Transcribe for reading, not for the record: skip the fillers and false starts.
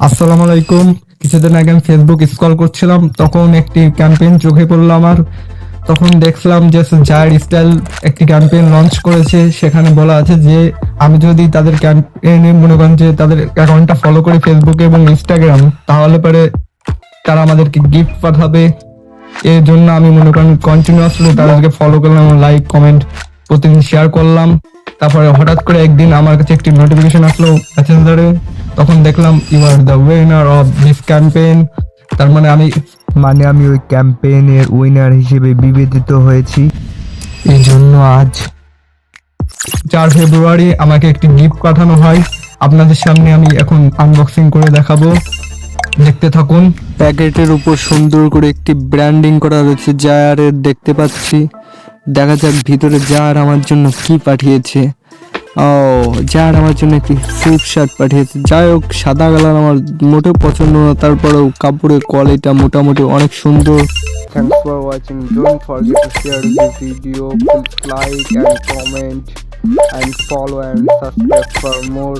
আসসালামু আলাইকুম। কিছুদিন আগে আমি ফেসবুক স্ক্রল করছিলাম, তখন একটি ক্যাম্পেইন চোখে পড়লো আমার। তখন দেখলাম যে জায়ার স্টাইল একটি ক্যাম্পেইন লঞ্চ করেছে। সেখানে বলা আছে যে আমি যদি তাদের ক্যাম্পেইনে মনে করেন যে তাদের অ্যাকাউন্টটা ফলো করি ফেসবুকে এবং ইনস্টাগ্রাম, তাহলে পরে তারা আমাদেরকে গিফট পাঠাবে। এর জন্য আমি মনে করেন কন্টিনিউয়াসলি তাদেরকে ফলো করলাম, লাইক কমেন্ট প্রতিদিন শেয়ার করলাম। তারপরে হঠাৎ করে একদিন আমার কাছে একটি নোটিফিকেশন আসলো মেসেঞ্জারে। তখন দেখলাম you are the winner of this campaign. তার মানে আমি ওই ক্যাম্পেইনের উইনার হিসেবে বিবেচিত হয়েছি। এই জন্য আজ 4 ফেব্রুয়ারি আমাকে একটি গিফট পাঠানো হয়। আপনাদের সামনে আমি এখন আনবক্সিং করে দেখাবো, দেখতে থাকুন। প্যাকেটের উপর সুন্দর করে একটি ব্র্যান্ডিং করা রয়েছে জায়ারের, দেখতে পাচ্ছি। দেখা যাক ভিতরে জায়ার আমার জন্য কি পাঠিয়েছে। ও, জায়ার আমার জন্য একটি স্লিপ শার্ট পাঠিয়েছে। যাই হোক, সাদা কালার আমার মোটেও পছন্দ না, তারপরেও কাপড়ের কোয়ালিটিটা মোটামুটি অনেক সুন্দর। Thanks for watching. Don't forget to share this video. Please like and comment and follow and subscribe for more